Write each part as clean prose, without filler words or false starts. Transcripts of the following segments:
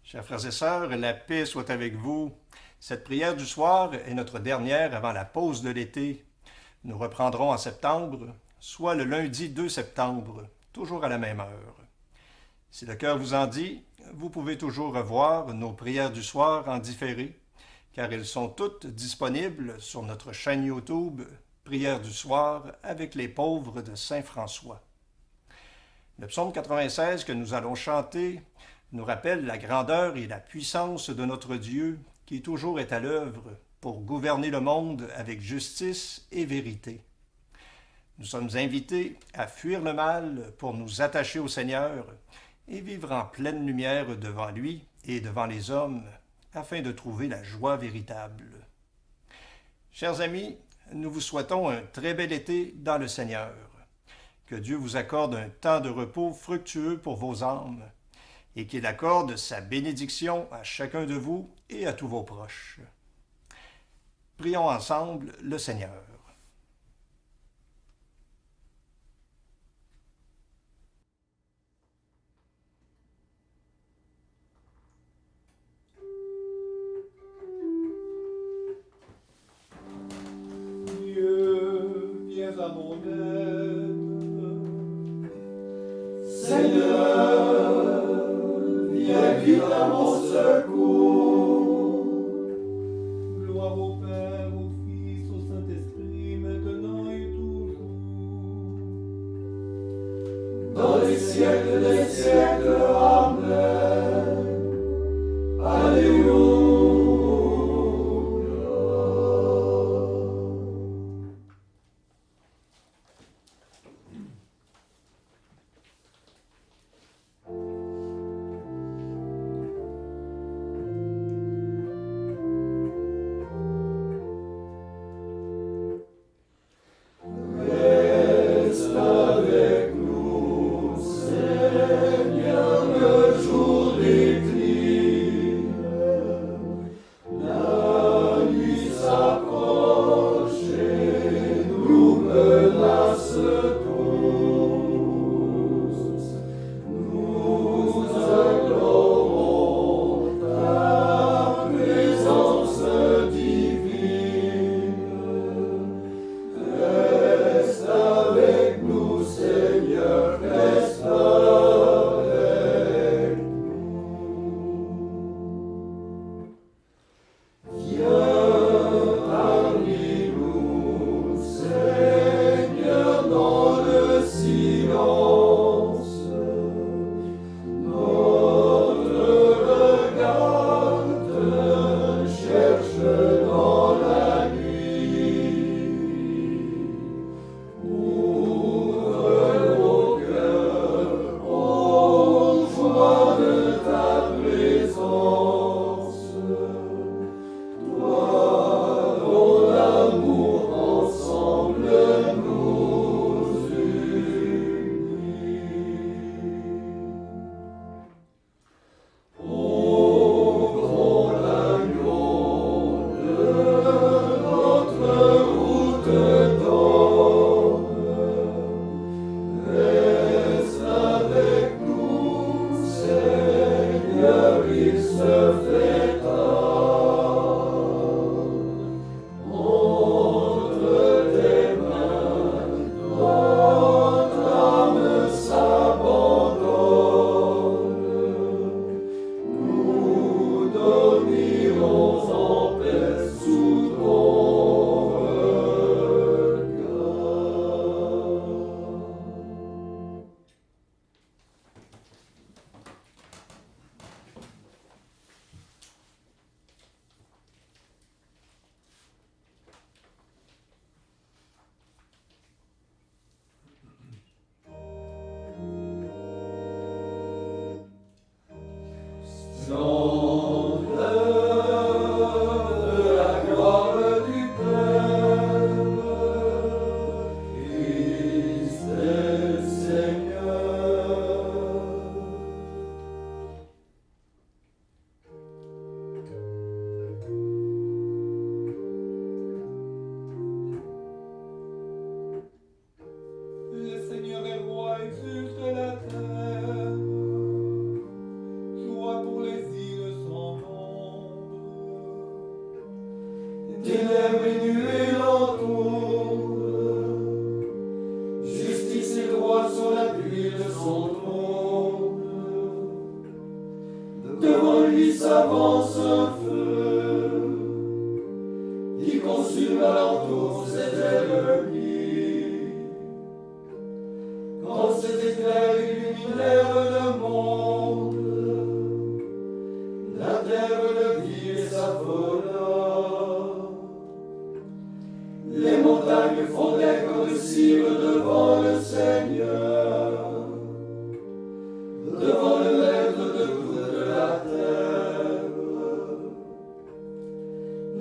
Chers frères et sœurs, la paix soit avec vous. Cette prière du soir est notre dernière avant la pause de l'été. Nous reprendrons en septembre, soit le lundi 2 septembre, toujours à la même heure. Si le cœur vous en dit, vous pouvez toujours revoir nos prières du soir en différé, car elles sont toutes disponibles sur notre chaîne YouTube Prières du soir avec les pauvres de Saint François. Le psaume 96 que nous allons chanter nous rappelle la grandeur et la puissance de notre Dieu qui toujours est à l'œuvre pour gouverner le monde avec justice et vérité. Nous sommes invités à fuir le mal pour nous attacher au Seigneur et vivre en pleine lumière devant lui et devant les hommes afin de trouver la joie véritable. Chers amis, nous vous souhaitons un très bel été dans le Seigneur. Que Dieu vous accorde un temps de repos fructueux pour vos âmes et qu'il accorde sa bénédiction à chacun de vous et à tous vos proches. Prions ensemble le Seigneur. Dieu, viens à mon aide. Seigneur, viens vite à mon secours. Gloire au Père, au Fils, au Saint-Esprit, s'avance un feu qui consume alentour ses ennemis. Quand ces éclairs illuminèrent le monde, la terre le vit et s'affola. Les montagnes fondaient comme cire devant le Seigneur, devant le Maître de toute la terre.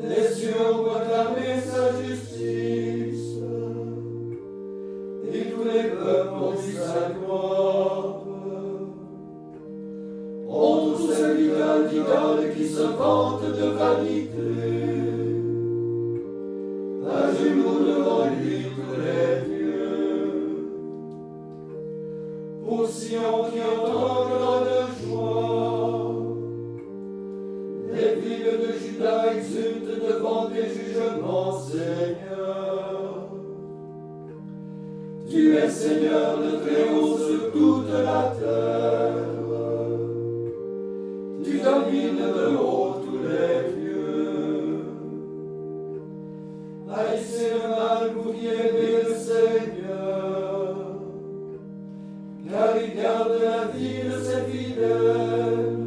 Les cieux ont proclamé sa justice, et tous les peuples ont dit sa gloire. On tous serviteurs d'idoles qui se vantent de vanité, à genoux devant lui tous les dieux. Pour Sion qui entend grande joie, les villes de Juda exultent devant tes jugements, Seigneur. Tu es Seigneur de Très-Haut sur toute la terre. Tu domines de haut tous les dieux. Haïssez le mal, vous qui aimez le Seigneur, car il garde la vie de ses fidèles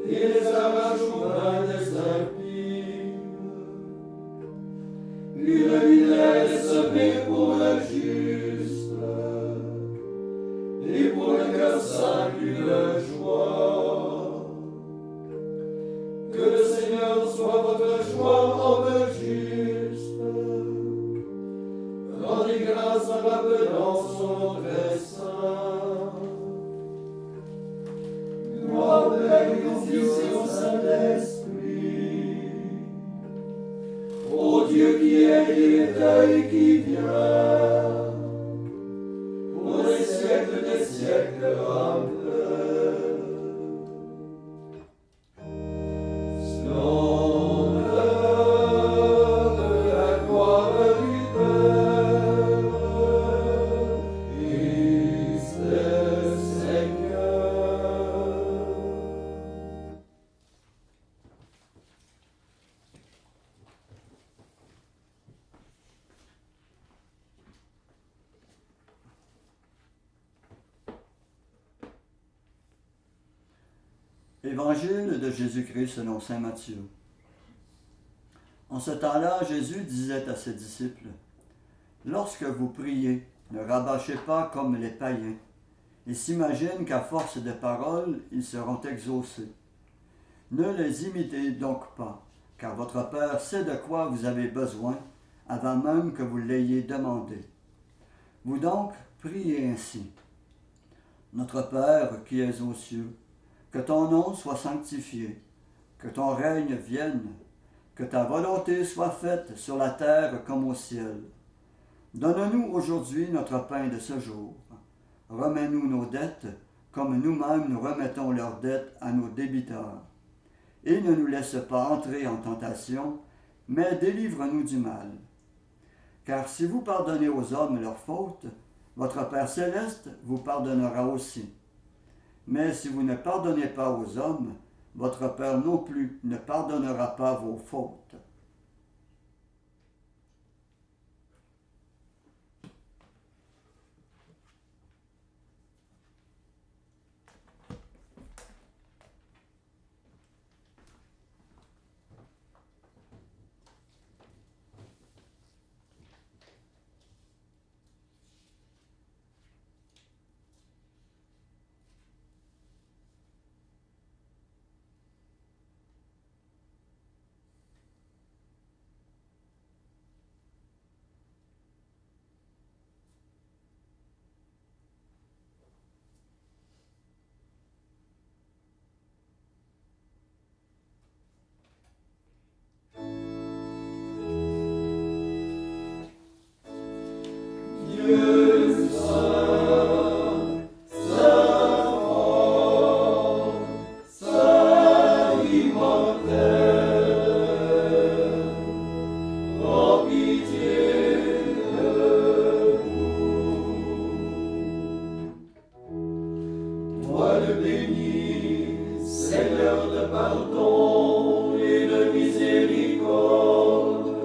et les arrache aux mains des impies. Une lumière est semée pour le juste, et pour le cœur simple une joie. Que le Seigneur soit votre joie, homme juste. Rendez grâce en rappelant son nom très saint. Gloire au Père et au Fils et au Saint-Esprit, ô Dieu qui est, qui était et qui vient, pour les siècles des siècles. Amen. Splendeur de la gloire du Père, Christ est Seigneur. Évangile de Jésus-Christ selon saint Matthieu. En ce temps-là, Jésus disait à ses disciples, « Lorsque vous priez, ne rabâchez pas comme les païens. Ils s'imaginent qu'à force de paroles, ils seront exaucés. Ne les imitez donc pas, car votre Père sait de quoi vous avez besoin avant même que vous l'ayez demandé. Vous donc priez ainsi. Notre Père qui es aux cieux, que ton nom soit sanctifié, que ton règne vienne, que ta volonté soit faite sur la terre comme au ciel. Donne-nous aujourd'hui notre pain de ce jour. Remets-nous nos dettes, comme nous-mêmes nous remettons leurs dettes à nos débiteurs. Et ne nous laisse pas entrer en tentation, mais délivre-nous du mal. Car si vous pardonnez aux hommes leurs fautes, votre Père céleste vous pardonnera aussi. Mais si vous ne pardonnez pas aux hommes, votre Père non plus ne pardonnera pas vos fautes. Dieu saint, saint fort, saint immortel, en pitié de nous. Toi le béni, Seigneur de pardon et de miséricorde,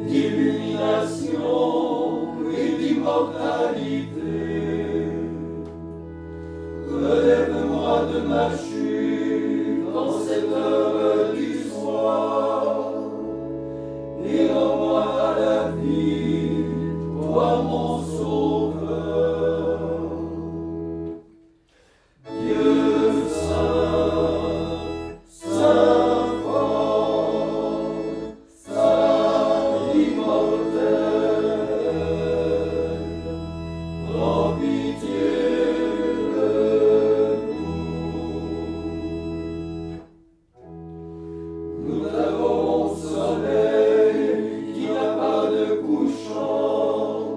d'illumination et d'immortalité. Relève-moi de ma chute dans cette heure du soir, et rends-moi à la vie, toi mon Sauveur. Dieu saint, saint fort, saint immortel, prends pitié de nous. Nous t'avons au soleil qui n'a pas de couchant,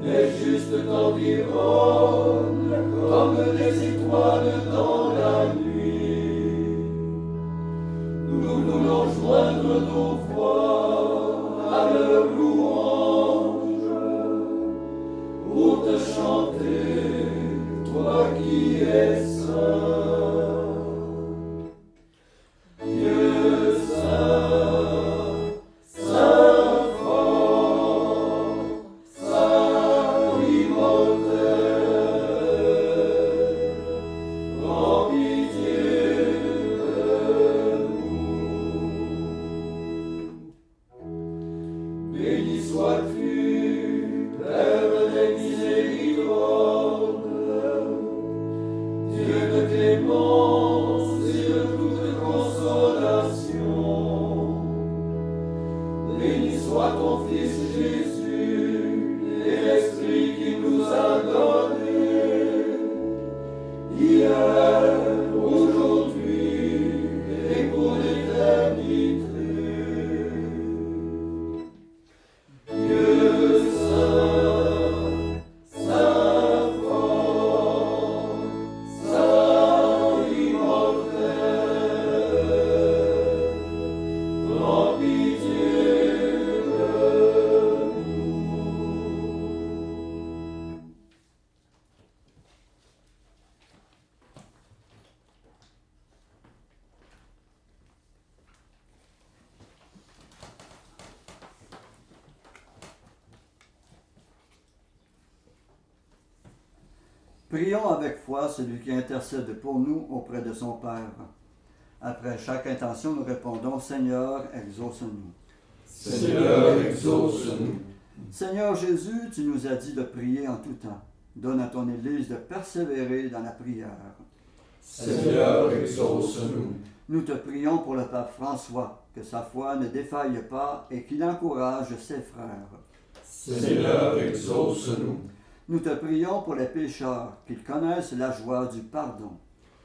les justes t'environnent comme des étoiles dans la nuit. Nous voulons joindre nos voix à leur louange pour te chanter, toi qui es saint. Dieu saint, saint fort, saint immortel, prends pitié de nous. Béni sois-tu, Père des miséricordes, Dieu de clémence et de toute consolation. Béni soit ton Fils Jésus et l'Esprit qui nous a donnés, hier, aujourd'hui et pour l'éternité. Dieu saint, saint fort, saint immortel, prends pitié de nous. Prions avec foi celui qui intercède pour nous auprès de son Père. Après chaque intention, nous répondons, Seigneur, exauce-nous. Seigneur, exauce-nous. Seigneur Jésus, tu nous as dit de prier en tout temps. Donne à ton Église de persévérer dans la prière. Seigneur, exauce-nous. Nous te prions pour le pape François, que sa foi ne défaille pas et qu'il encourage ses frères. Seigneur, exauce-nous. Nous te prions pour les pécheurs, qu'ils connaissent la joie du pardon.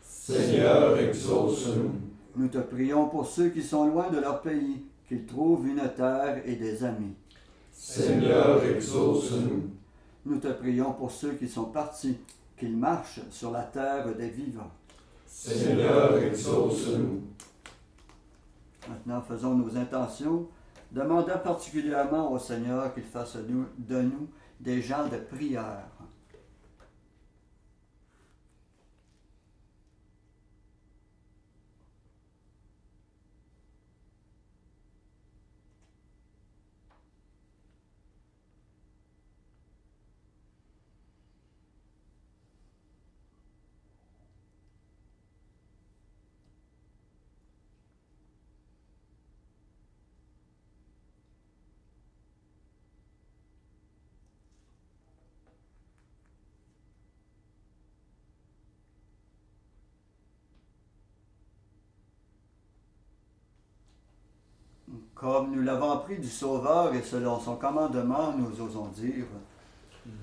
Seigneur, exauce-nous. Nous te prions pour ceux qui sont loin de leur pays, qu'ils trouvent une terre et des amis. Seigneur, exauce-nous. Nous te prions pour ceux qui sont partis, qu'ils marchent sur la terre des vivants. Seigneur, exauce-nous. Maintenant, faisons nos intentions, demandant particulièrement au Seigneur qu'il fasse de nous des gens de prière. Comme nous l'avons appris du Sauveur et selon son commandement, nous osons dire,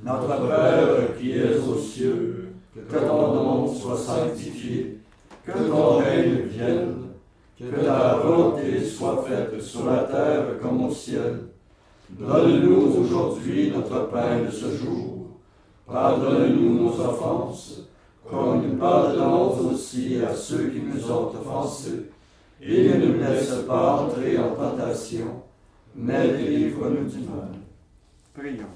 Notre Père qui es aux cieux, que ton nom soit sanctifié, que ton règne vienne, que ta volonté soit faite sur la terre comme au ciel. Donne-nous aujourd'hui notre pain de ce jour. Pardonne-nous nos offenses, comme nous pardonnons aussi à ceux qui nous ont offensés. Et ne nous laisse pas entrer en tentation, mais délivre-nous du mal. prions.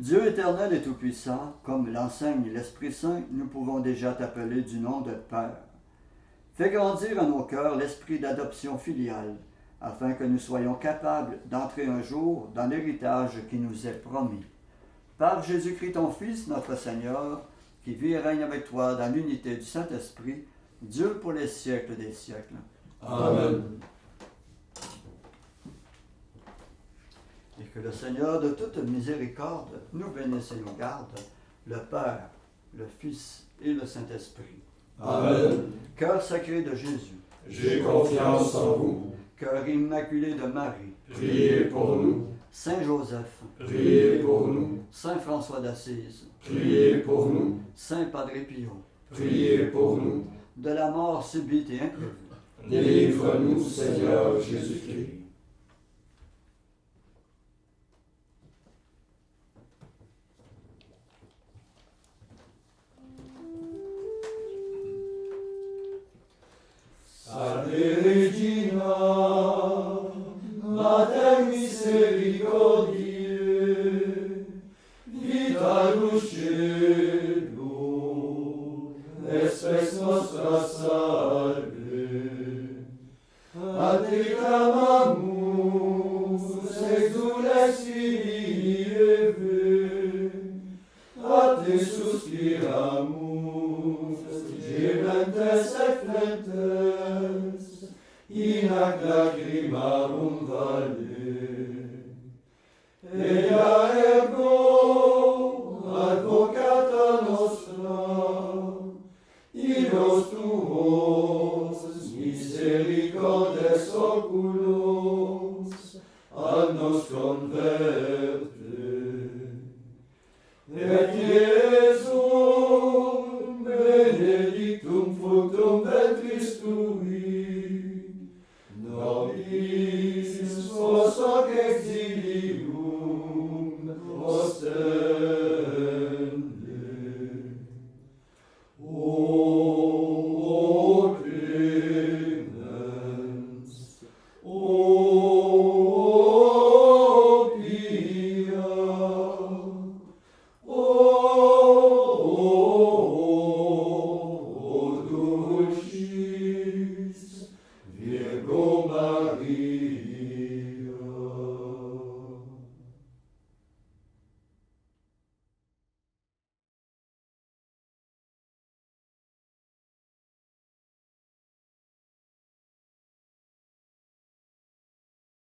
Dieu éternel et tout-puissant, comme l'enseigne l'Esprit Saint, nous pouvons déjà t'appeler du nom de Père. Fais grandir en nos cœurs l'esprit d'adoption filiale, afin que nous soyons capables d'entrer un jour dans l'héritage qui nous est promis. Par Jésus-Christ ton Fils, notre Seigneur, qui vit et règne avec toi dans l'unité du Saint-Esprit, Dieu pour les siècles des siècles. Amen. Et que le Seigneur de toute miséricorde nous bénisse et nous garde, le Père, le Fils et le Saint-Esprit. Amen. Cœur sacré de Jésus, J'ai confiance en vous. cœur immaculé de Marie, Priez pour nous. Saint Joseph, Priez pour nous. Saint François d'Assise, Priez pour nous. Saint Padre Pio, Priez pour nous. de la mort subite et imprévue, Délivre-nous, Seigneur Jésus-Christ. Salve Regina, Mater misericordiae, vita dulcedo, espes nostra salve. A te clamamus, exules Filii, a te suspiramus, gementes et flentes, in ac lacrimarum vale. Ea ergo, advocata nostra, iros tuos, misericordes oculos, ad nos converte. Et